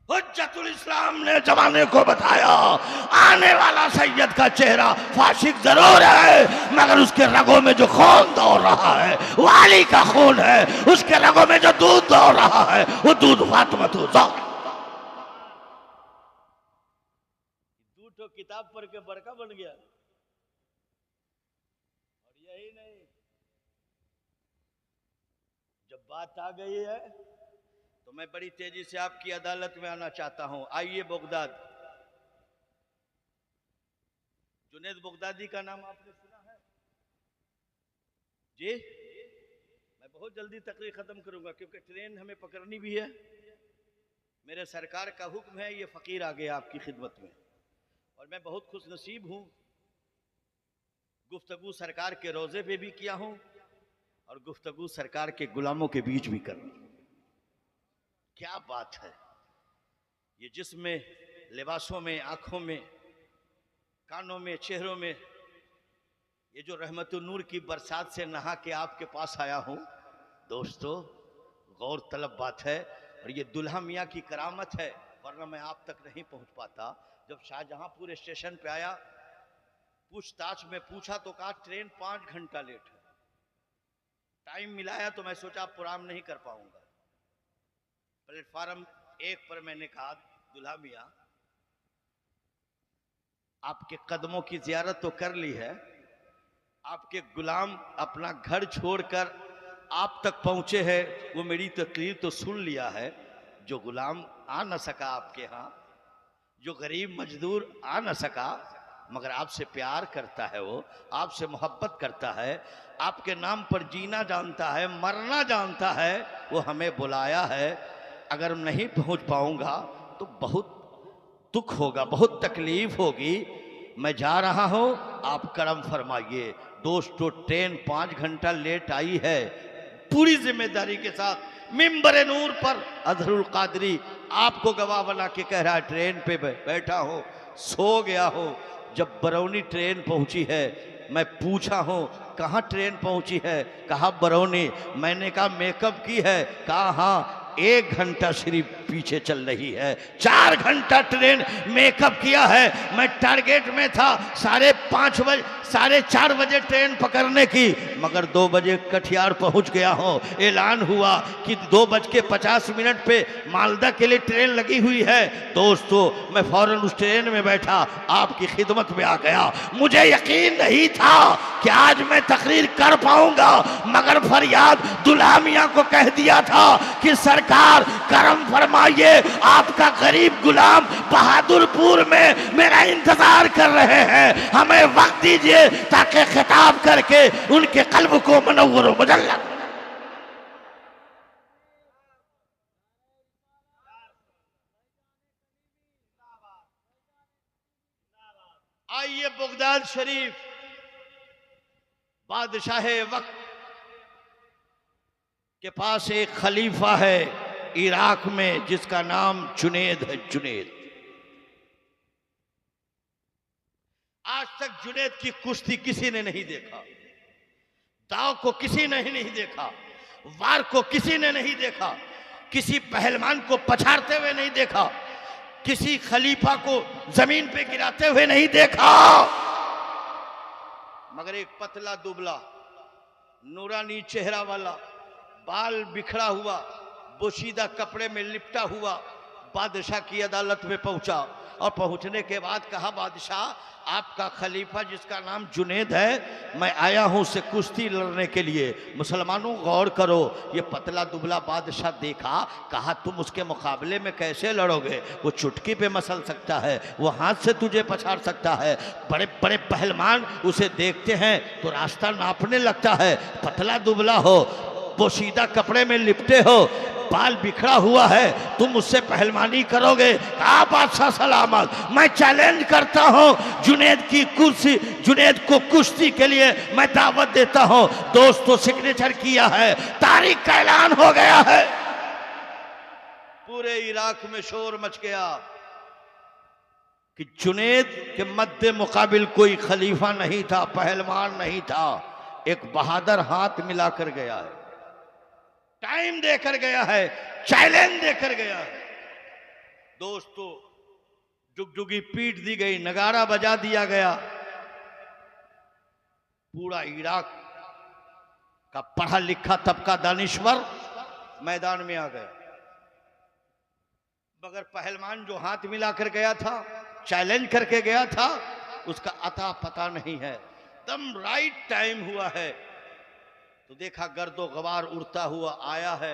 हुज्जतुल इस्लाम ने जमाने को बताया आने वाला सैयद का चेहरा फाशिक जरूर है मगर उसके रगों में जो खून दौड़ रहा है वो अली का खून है, उसके रगों में जो दूध दौड़ रहा है वो दूध फातिमा तो दूध तो किताब पढ़ के बड़का बन गया। और यही नहीं, जब बात आ गई है तो मैं बड़ी तेजी से आपकी अदालत में आना चाहता हूं। आइए बगदाद, जुनैद बगदादी का नाम आपने सुना है जी? मैं बहुत जल्दी तकरीर खत्म करूंगा क्योंकि ट्रेन हमें पकड़नी भी है। मेरे सरकार का हुक्म है, ये फकीर आ गया आपकी खिदमत में और मैं बहुत खुश नसीब हूं। गुफ्तगू सरकार के रोजे पे भी किया हूं और गुफ्तगू सरकार के गुलामों के बीच भी कर। क्या बात है ये, जिसमें लिबासों में, आंखों में, कानों में, चेहरों में, ये जो रहमतुन नूर की बरसात से नहा के आपके पास आया हूं दोस्तों, गौर तलब बात है। और ये दुल्हा मियाँ की करामत है, वरना मैं आप तक नहीं पहुंच पाता। जब शाहजहांपुर स्टेशन पे आया, पूछताछ में पूछा तो कहा ट्रेन 5 घंटा लेट है। टाइम मिलाया तो मैं सोचा प्रोग्राम नहीं कर पाऊंगा। प्लेटफार्म 1 पर मैंने कहा दुल्हा मियाँ आपके कदमों की जियारत तो कर ली है, आपके गुलाम अपना घर छोड़कर आप तक पहुंचे हैं, वो मेरी तकरीर तो सुन लिया है। जो गुलाम आ न सका आपके यहाँ, जो गरीब मजदूर आ न सका मगर आपसे प्यार करता है, वो आपसे मोहब्बत करता है, आपके नाम पर जीना जानता है, मरना जानता है, वो हमें बुलाया है। अगर नहीं पहुंच पाऊंगा तो बहुत दुख होगा, बहुत तकलीफ होगी। मैं जा रहा हूं, आप करम फरमाइए। दोस्तों ट्रेन 5 घंटा लेट आई है, पूरी जिम्मेदारी के साथ मिंबर नूर पर अजहरुल कादरी आपको गवाह बना के कह रहा है ट्रेन पे बैठा हो, सो गया हो। जब बरौनी ट्रेन पहुंची है, मैं पूछा हूं कहाँ ट्रेन पहुंची है, कहा बरौनी। मैंने कहा मेकअप की है, कहा हाँ 1 घंटा सिर्फ पीछे चल रही है। 4 घंटा ट्रेन मेकअप किया है। मैं टारगेट में था 5:30 बजे, 4:30 बजे ट्रेन पकड़ने की, मगर 2 बजे कटिहार पहुंच गया हूं। ऐलान हुआ कि 2:50 पे मालदा के लिए ट्रेन लगी हुई है। दोस्तों मैं फौरन उस ट्रेन में बैठा, आपकी खिदमत में आ गया। मुझे यकीन नहीं था कि आज मैं तकरीर कर पाऊंगा, मगर फरियाद दुल्हा मियाँ को कह दिया था कि सरकार करम फरमाइए, आपका गरीब गुलाम बहादुरपुर में मेरा इंतजार कर रहे हैं, हमें वक्त दीजिए ताकि खिताब करके उनके कल्ब को मनव्वर व मुजल्ला। आइए बगदाद शरीफ, बादशाह वक्त के पास एक खलीफा है इराक में जिसका नाम जुनैद है। जुनैद आज तक जुनैद की कुश्ती किसी ने नहीं देखा, दाव को किसी ने नहीं देखा, वार को किसी ने नहीं देखा, किसी पहलवान को पछाड़ते हुए नहीं देखा, किसी खलीफा को जमीन पे गिराते हुए नहीं देखा। मगर एक पतला दुबला नूरानी चेहरा वाला, बाल बिखरा हुआ, बोशीदा कपड़े में लिपटा हुआ बादशाह की अदालत में पहुंचा। और पहुंचने के बाद कहा, बादशाह आपका खलीफा जिसका नाम जुनैद है, मैं आया हूं उससे कुश्ती लड़ने के लिए। मुसलमानों गौर करो, ये पतला दुबला बादशाह देखा, कहा तुम उसके मुकाबले में कैसे लड़ोगे? वो चुटकी पे मसल सकता है, वो हाथ से तुझे पछाड़ सकता है। बड़े बड़े पहलवान उसे देखते हैं तो रास्ता नापने लगता है। पतला दुबला हो, पोशीदा कपड़े में लिपटे हो, बाल बिखरा हुआ है, तुम उससे पहलवानी करोगे? कहा बादशाह सलामत, मैं चैलेंज करता हूं जुनैद की कुर्सी, जुनैद को कुश्ती के लिए मैं दावत देता हूं। दोस्तों सिग्नेचर किया है, तारीख का ऐलान हो गया है। पूरे इराक में शोर मच गया कि जुनैद के मद्दे मुकाबिल कोई खलीफा नहीं था, पहलवान नहीं था। एक बहादुर हाथ मिलाकर गया है, टाइम देकर गया है, चैलेंज देकर गया है। दोस्तों जुगजुगी पीट दी गई, नगारा बजा दिया गया, पूरा इराक का पढ़ा लिखा तबका दानिश्वर मैदान में आ गया। मगर पहलवान जो हाथ मिलाकर गया था, चैलेंज करके गया था, उसका अता पता नहीं है। दम राइट टाइम हुआ है तो देखा गर्दो गवार उड़ता हुआ आया है,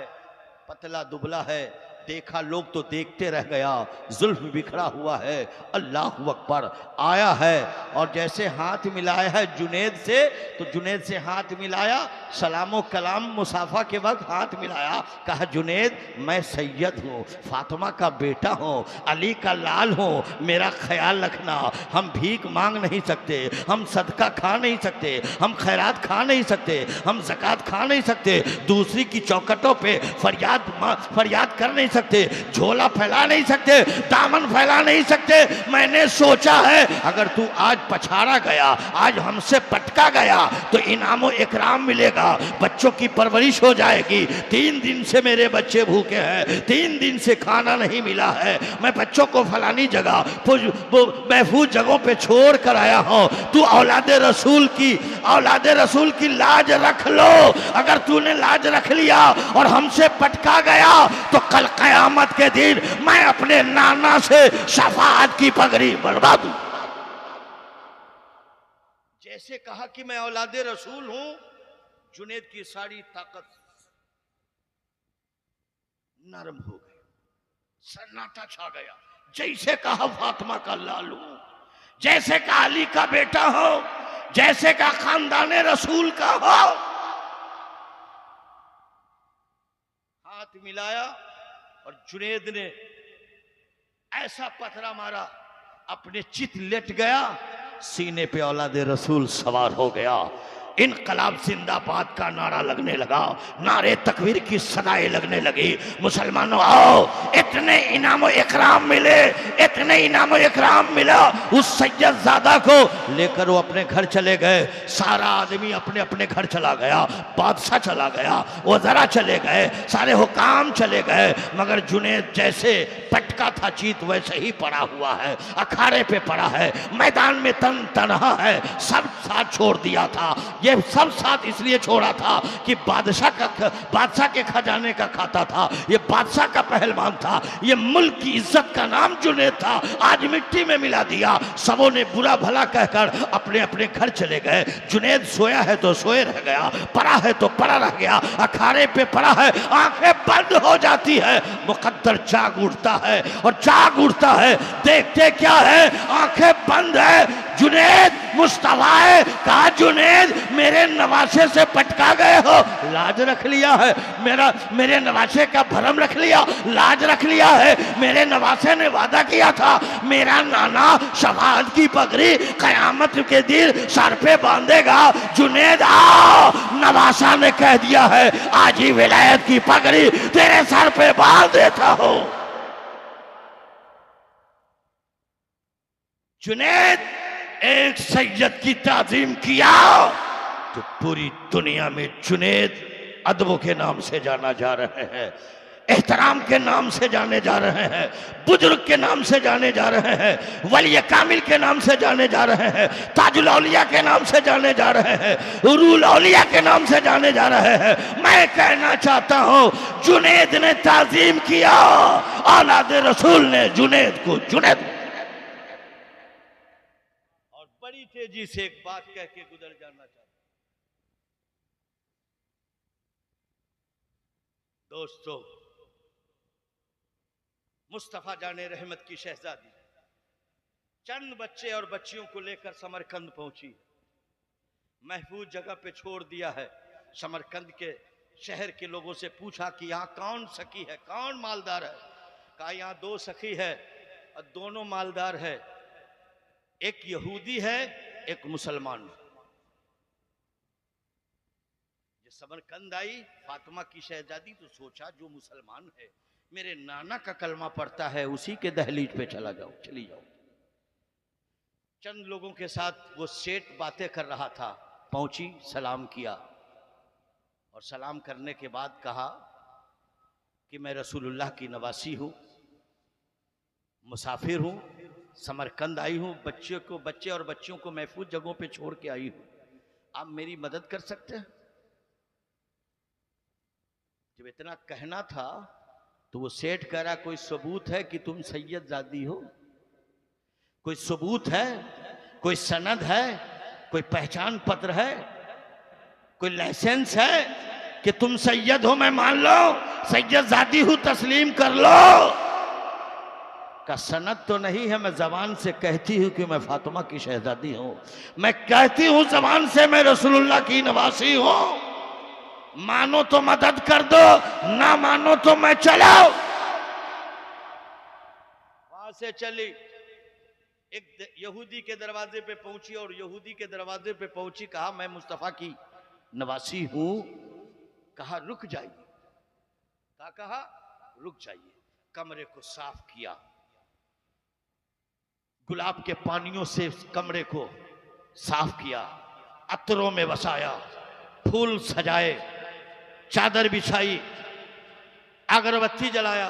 पतला दुबला है, देखा लोग तो देखते रह गया, जुल्फ बिखरा हुआ है, अल्लाहु अकबर आया है। और जैसे हाथ मिलाया है जुनैद से, तो जुनैद से हाथ मिलाया, सलामो कलाम मुसाफा के वक्त हाथ मिलाया, कहा जुनैद मैं सैयद हूँ, फातिमा का बेटा हूँ, अली का लाल हूँ, मेरा ख्याल रखना। हम भीख मांग नहीं सकते, हम सदका खा नहीं सकते, हम खैरात खा नहीं सकते, हम ज़कात खा नहीं सकते, दूसरी की चौखटों पे फरियाद कर नहीं सकते, झोला फैला नहीं सकते, दामन फैला नहीं सकते। मैंने सोचा है अगर तू आज पछाड़ा गया, आज हमसे पटका गया, तो इनामो इकराम मिलेगा, बच्चों की परवरिश हो जाएगी। 3 दिन से मेरे बच्चे भूखे हैं, 3 दिन से खाना नहीं मिला है, मैं बच्चों को फलानी जगह महफूज जगहों पे छोड़ कर आया हूं। तू औलादे रसूल की लाज रख लो। अगर तूने लाज रख लिया और हमसे पटका गया तो कल कयामत के दिन मैं अपने नाना से शफाअत की पगड़ी बढ़वा दूं। जैसे कहा कि मैं औलादे रसूल हूं, जुनैद की सारी ताकत नरम हो गई, सन्नाटा छा गया। जैसे कहा फातिमा का लाल हूं, जैसे कहा अली का बेटा हो, जैसे कहा खानदाने रसूल का हो। हाथ मिलाया और जुनैद ने ऐसा पथरा मारा, अपने चित लेट गया, सीने पे औलादे रसूल सवार हो गया। इनकलाब जिंदाबाद का नारा लगने लगा, नारे तकबीर की सदाएं लगने लगी। मुसलमानों आओ, इतने इनामो इकराम मिले, इतने इनामो इकराम मिला। उस सैयदजादा को लेकर वो अपने घर चले गए। सारा आदमी अपने अपने घर चला गया, बादशाह चला गया, वज़रा चले गए, सारे हुकाम चले गए। मगर जुनैद जैसे पटका था चीत वैसे ही पड़ा हुआ है, अखाड़े पे पड़ा है, मैदान में तनहा है। सब साथ छोड़ दिया था, ये सब साथ इसलिए छोड़ा था कि बादशाह के खजाने का खाता था, ये बादशाह का पहलवान था, ये मुल्क की इज्जत का नाम जुनैद था, आज मिट्टी में मिला दिया। सबों ने बुरा भला कहकर अपने अपने घर चले गए। जुनैद सोया है तो सोए रह गया, पड़ा है तो पड़ा रह गया, अखाड़े पे पड़ा है, आंखें बंद हो जाती है, मुकद्दर जाग उठता है और जाग उठता है। देखते क्या है, आंखें बंद है, जुनैद मुस्तफा है। कहा जुनैद मेरे नवासे से पटका गए हो, लाज रख लिया है, मेरे नवासे का भरम रख लिया, लाज रख लिया है। मेरे नवासे ने वादा किया था मेरा नाना शफाअत की पगड़ी कयामत के दिन सर पे बांधेगा। जुनैद आओ, नवासा ने कह दिया है आज ही विलायत की पगड़ी तेरे सर पे बांध देता हो। जुनैद एक सैयद की ताजीम किया तो पूरी दुनिया में जुनैद अदबों के नाम से जाना जा रहे हैं, एहतराम के नाम से जाने जा रहे हैं, बुजुर्ग के नाम से जाने जा रहे हैं, वली कामिल के नाम से जाने जा रहे हैं, ताजुल औलिया के नाम से जाने जा रहे हैं, उरूल औलिया के नाम से जाने जा रहे हैं। मैं कहना चाहता हूं, जुनैद ने ताजीम किया, औलाद रसूल ने जुनैद को जुनैद। और बड़ी तेजी से एक बात कह के गुजर जाना चाहता हूं। दोस्तों, मुस्तफा जाने रहमत की शहजादी चंद बच्चे और बच्चियों को लेकर समरकंद पहुंची। महफूज जगह पे छोड़ दिया है। समरकंद के शहर के लोगों से पूछा कि यहाँ कौन सखी है, कौन मालदार है। कहा यहाँ दो सखी है और दोनों मालदार है, एक यहूदी है एक मुसलमान। जब समरकंद आई फातिमा की शहजादी तो सोचा जो मुसलमान है मेरे नाना का कलमा पढ़ता है, उसी के दहलीज पे चली जाओ। चंद लोगों के साथ वो सेठ बातें कर रहा था, पहुंची, सलाम किया और सलाम करने के बाद कहा कि मैं रसूलुल्लाह की नवासी हूं, मुसाफिर हूं, समरकंद आई हूं, बच्चे और बच्चियों को महफूज जगहों पे छोड़ के आई हूं, आप मेरी मदद कर सकते हैं। जब इतना कहना था तो वो सेठ कह रहा, कोई सबूत है कि तुम सैयदजादी हो? कोई सबूत है, कोई सनद है, कोई पहचान पत्र है, कोई लाइसेंस है कि तुम सैयद हो? मैं मान लो सैयदजादी हूं, तस्लीम कर लो। का सनद तो नहीं है, मैं जबान से कहती हूं कि मैं फातिमा की शहजादी हूं, मैं कहती हूं जबान से मैं रसूलुल्लाह की नवासी हूं। मानो तो मदद कर दो, ना मानो तो मैं चलाओ। वहां से चली, एक यहूदी के दरवाजे पे पहुंची और यहूदी के दरवाजे पे पहुंची, कहा मैं मुस्तफा की नवासी हूं। कहा रुक जाइए, कहा रुक जाइए। कमरे को साफ किया, गुलाब के पानियों से कमरे को साफ किया, अतरों में बसाया, फूल सजाए, चादर बिछाई, अगरबत्ती जलाया,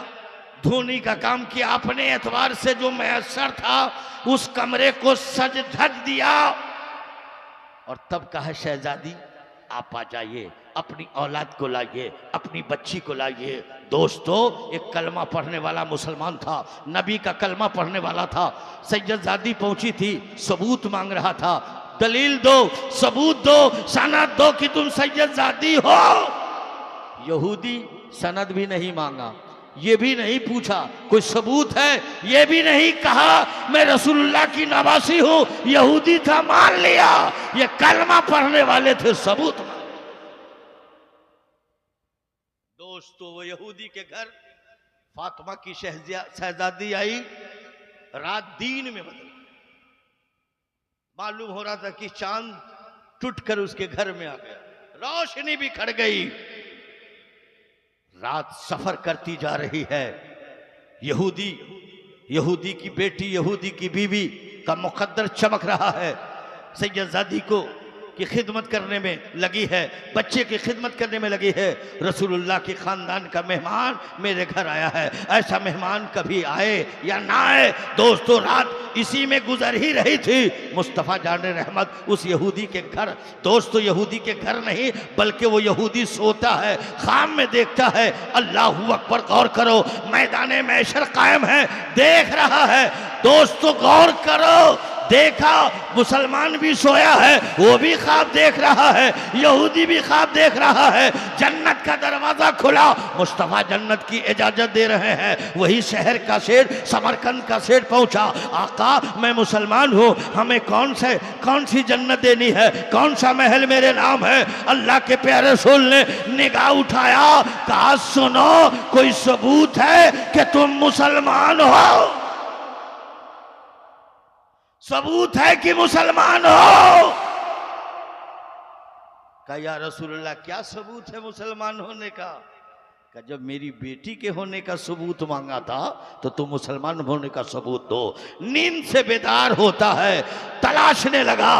धोनी का काम किया। अपने एतबार से जो मैसर था उस कमरे को सज धज दिया और तब कहा शहजादी आप आ जाइए, अपनी औलाद को लाइए, अपनी बच्ची को लाइए। दोस्तों, एक कलमा पढ़ने वाला मुसलमान था, नबी का कलमा पढ़ने वाला था। सैयदजादी पहुंची थी, सबूत मांग रहा था, दलील दो, सबूत दो, सनद दो कि तुम सैयदजादी हो। यहूदी सनद भी नहीं मांगा, ये भी नहीं पूछा कोई सबूत है, ये भी नहीं कहा मैं रसूलुल्लाह की नवासी हूं। यहूदी था, मान लिया, ये कलमा पढ़ने वाले थे, सबूत मांग। दोस्तों, वो यहूदी के घर फातिमा की शहजादी आई, रात दिन में बदल। मालूम हो रहा था कि चांद टूटकर उसके घर में आ गया, रोशनी भी खड़ गई। रात सफर करती जा रही है। यहूदी की बेटी, यहूदी की बीवी का मुकद्दर चमक रहा है। सैयदजादी को की खिदमत करने में लगी है, बच्चे की खिदमत करने में लगी है। रसूलुल्लाह के खानदान का मेहमान मेरे घर आया है, ऐसा मेहमान कभी आए या ना आए। दोस्तों, रात इसी में गुजर ही रही थी। मुस्तफ़ा जाने रहमत उस यहूदी के घर, दोस्तों यहूदी के घर नहीं बल्कि वो यहूदी सोता है, ख्वाब में देखता है। अल्लाहू अकबर, गौर करो, मैदान महशर कायम है, देख रहा है। दोस्तों गौर करो, देखा मुसलमान भी सोया है, वो भी ख्वाब देख रहा है, यहूदी भी ख्वाब देख रहा है। जन्नत का दरवाजा खुला, मुस्तफा जन्नत की इजाजत दे रहे हैं। वही शहर का शेर, समरकंद का शेर पहुंचा। आका, मैं मुसलमान हूँ, हमें कौन सी जन्नत देनी है, कौन सा महल मेरे नाम है? अल्लाह के प्यारे रसूल ने निगाह उठाया, कहा सुनो, कोई सबूत है कि तुम मुसलमान हो? सबूत है कि मुसलमान हो? कहा या रसूलुल्लाह, क्या सबूत है मुसलमान होने का? कि जब मेरी बेटी के होने का सबूत मांगा था तो तुम मुसलमान होने का सबूत दो। नींद से बेदार होता है, तलाशने लगा,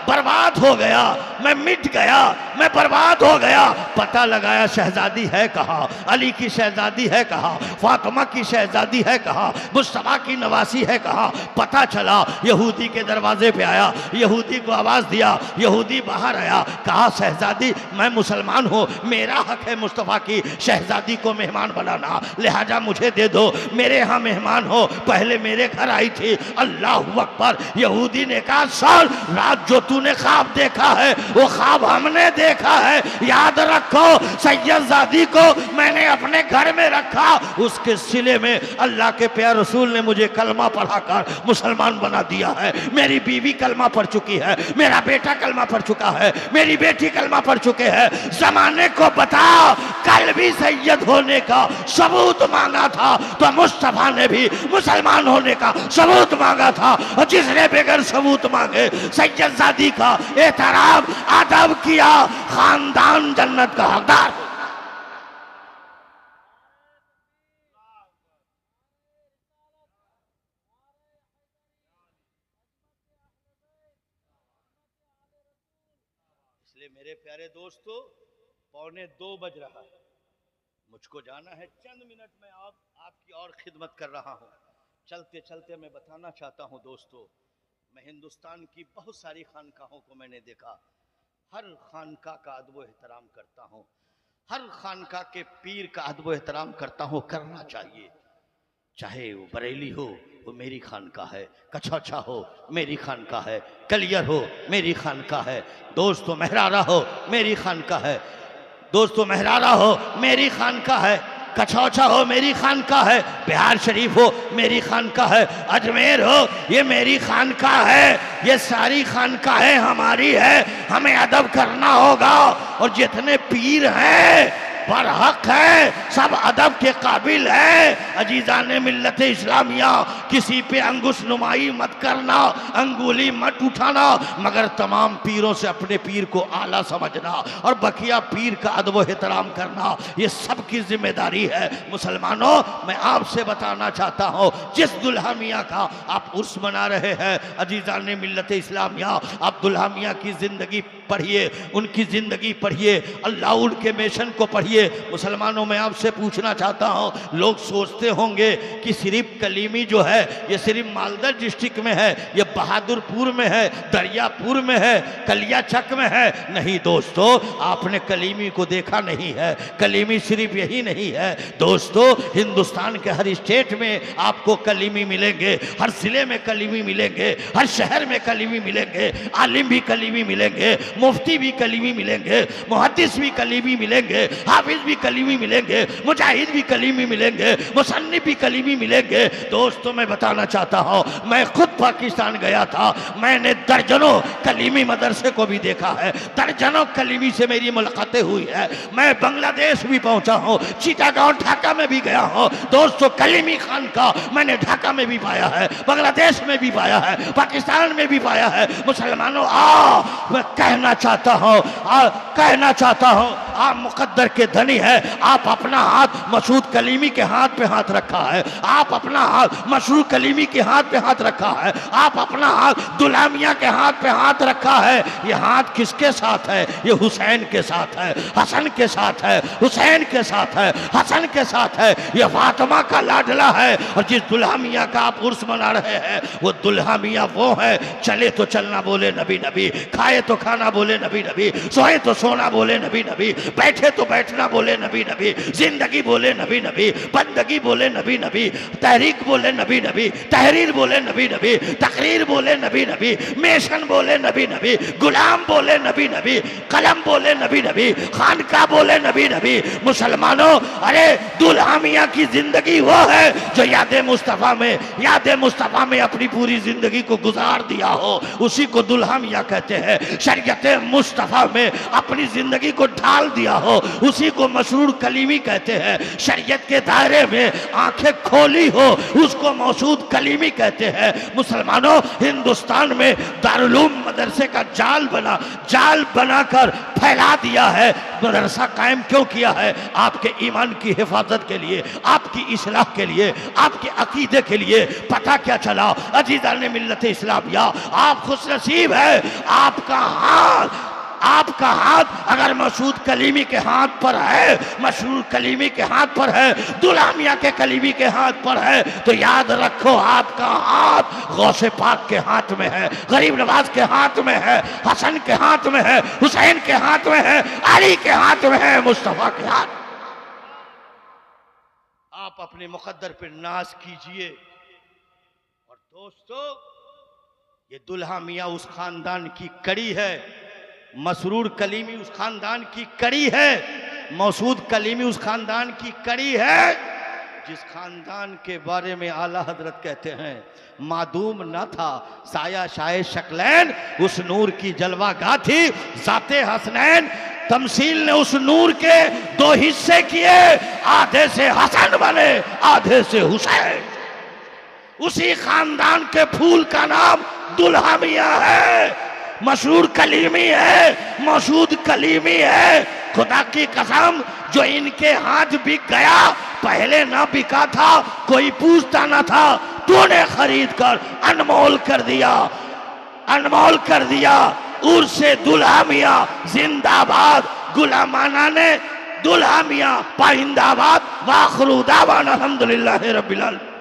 बर्बाद हो गया, मैं मिट गया, मैं बर्बाद हो गया। पता लगाया शहजादी है कहाँ, अली की शहजादी है कहाँ, फातिमा की शहजादी है कहाँ, मुस्तफा की नवासी है कहाँ। पता चला यहूदी के दरवाजे पे आया, यहूदी को आवाज़ दिया, यहूदी बाहर आया, कहा शहजादी मैं मुसलमान हूँ, मेरा हक है मुस्तफा की शहजादी को मेहमान बनाना, लिहाजा मुझे दे दो, मेरे यहाँ मेहमान हो, पहले मेरे घर आई थी। अल्लाह अकबर। यहूदी ने कहा साल रात जो तूने ख्वाब देखा है वो ख्वाब हमने देखा है, याद रखो सैयदजादी को मैंने अपने घर में रखा, उसके सिले में अल्लाह के प्यारे रसूल ने मुझे कलमा पढ़ाकर मुसलमान बना दिया है। मेरी बीवी कलमा पढ़ चुकी है, मेरा बेटा कलमा पढ़ चुका है, मेरी बेटी कलमा पढ़ चुके हैं। जमाने को बता कल भी सैयद होने का सबूत मांगा था तो मुस्तफा ने भी मुसलमान होने का सबूत मांगा था, और जिसने बगैर सबूत मांगे सैयदजादी का एहतराम अदब किया, खानदान जन्नत का हकदार। इसलिए मेरे प्यारे दोस्तों 1:45 बज रहा है, मुझको जाना है, चंद मिनट में आपकी और खिदमत कर रहा हूँ। चलते चलते मैं बताना चाहता हूँ दोस्तों, मैं हिंदुस्तान की बहुत सारी खानकाहों को मैंने देखा, हर खानका का अदब एहतराम करता हूँ, हर खानका के पीर का अदब एहतराम करता हूँ, करना चाहिए। चाहे वो बरेली हो वो मेरी खानका है, कछौछा हो मेरी खानका है, कलियर हो मेरी खानका है, दोस्तों मेहरारा हो मेरी खानका है, दोस्तों मेहरारा हो मेरी खानका है, कछौछा हो मेरी खानका है, बिहार शरीफ हो मेरी खानका है, अजमेर हो ये मेरी खानका है, ये सारी खानका है हमारी है, हमें अदब करना होगा। और जितने पीर हैं बरहक है, सब अदब के काबिल है। अजीजान मिल्लत इस्लामिया, किसी पे अंगुश नुमाई मत करना, अंगुली मत उठाना, मगर तमाम पीरों से अपने पीर को आला समझना और बकिया पीर का अदब एहतराम करना, ये सब की जिम्मेदारी है। मुसलमानों मैं आपसे बताना चाहता हूँ, जिस दुल्हा मियाँ का आप उर्स मना रहे हैं, अजीजान मिल्लत इस्लामिया, आप दुल्हा मियाँ की जिंदगी पढ़िए, उनकी जिंदगी पढ़िए, अल्लाह उनके मिशन को पढ़िए। मुसलमानों मैं आपसे पूछना चाहता हूं, लोग सोचते होंगे कि सिर्फ कलीमी जो है ये सिर्फ मालदा डिस्ट्रिक्ट में है, ये बहादुरपुर में है, दरियापुर में है, कलियाचक में है। नहीं दोस्तों, आपने कलीमी को देखा नहीं है, कलीमी सिर्फ यही नहीं है दोस्तों, हिंदुस्तान के हर स्टेट में आपको कलीमी मिलेंगे, हर जिले में कलीमी मिलेंगे, हर शहर में कलीमी मिलेंगे, आलिम भी कलीमी मिलेंगे, मुफ्ती भी कलीमी मिलेंगे, मुहद्दिस भी कलीमी मिलेंगे, हाफिज भी कलीमी मिलेंगे, मुजाहिद भी कलीमी मिलेंगे, मुसन्निफ भी कलीमी मिलेंगे। दोस्तों मैं बताना चाहता हूँ, मैं खुद पाकिस्तान गया था, मैंने दर्जनों कलीमी मदरसे को भी देखा है, दर्जनों कलीमी से मेरी मुलाकातें हुई है। मैं बांग्लादेश भी पहुंचा हूँ, चिटागांव ढाका में भी गया हूँ। दोस्तों कलीमी खान का मैंने ढाका में भी पाया है, बांग्लादेश में भी पाया है, पाकिस्तान में भी पाया है। मुसलमानों मैं कहना चाहता हूँ आप मुकद्दर के धनी है, आप अपना हाथ मसूद कलीमी के हाथ पे हाथ रखा है, आप अपना हाथ मशरूर कलीमी के हाथ पे हाथ रखा है, आप अपना हाथ दुल्हा मियां के हाथ पे हाथ रखा है। ये हाथ किसके साथ है? ये हुसैन के साथ है, हसन के साथ है, हुसैन के साथ है, हसन के साथ है, ये फातिमा का लाडला है। और जिस दुल्हा मियां का आप उर्स मना रहे हैं वो दुल्हा मियां वो है, चले तो चलना बोले नबी नबी, खाए तो खाना बोले नबी नबी, सोए तो सोना बोले नबी नबी, बैठे तो बैठना बोले नबी नबी, जिंदगी बोले नबी नबी, बंदगी बोले नबी नबी, तहरीक बोले नबी नबी, तहरीर बोले नबी नबी, तकरीर बोले नबी नबी, मेशन बोले नबी नबी, गुलाम बोले नबी नबी, कलम बोले नबी नबी, खानका बोले नबी नबी। मुसलमानों अरे दुल्हा मियां की जिंदगी वो है जो याद मुस्तफा में अपनी पूरी जिंदगी को गुजार दिया हो, उसी को दुल्हा मियां कहते हैं। शरीयत शरीयत मुस्तफ़ा में अपनी जिंदगी को ढाल दिया हो, उसी को मसरूर कलीमी कहते हैं। शरीयत के दायरे में आंखें खोली हो, उसको मौसूद कलीमी कहते हैं। मुसलमानों, हिंदुस्तान में दारुल मदरसे का जाल बनाकर फैला दिया है। मदरसा कायम क्यों किया है? आपके ईमान की हिफाजत के लिए, आपकी इस्लाह के लिए, आपके अकीदे के लिए। पता क्या चला अजीज़ान ने मिल्लत इस्लामिया, आप खुशनसीब है, आपका हाथ अगर मसूद कलीमी के हाथ पर है, मशहूर कलीमी के हाथ पर है, दुल्हा मियां के कलीमी के हाथ पर है, तो याद रखो आपका हाथ गौसे पाक के हाथ में है, गरीब नवाज के हाथ में है, हसन के हाथ में है, हुसैन के हाथ में है, अली के हाथ में है, मुस्तफा के हाथ। आप अपने मुकद्दर पर नाज कीजिए। और दोस्तों, ये दुल्हा मियां उस खानदान की कड़ी है, मसरूर कलीमी उस खानदान की कड़ी है, मौसूद कलीमी उस खानदान की कड़ी है, जिस खानदान के बारे में आला हजरत कहते हैं मादूम न था साया शाये शक्लैन, उस नूर की जलवागाह थी जाते हसनैन। तमसील ने उस नूर के दो हिस्से किए, आधे से हसन बने, आधे से हुसैन। उसी खानदान के फूल का नाम दुल्हा मियां है, मशहूर कलीमी है, मौसूद कलीमी है। खुदा की कसम, जो इनके हाथ बिक गया, पहले ना बिका था, कोई पूछता ना था, तूने खरीद कर अनमोल कर दिया, अनमोल कर दिया। उर्से दुल्हा मियां जिंदाबाद, गुलामाना ने दुल्हा मियां पाइंदाबाद। वाखिरु दावाना अल्हम्दुलिल्लाहि रब्बिल आलमीन।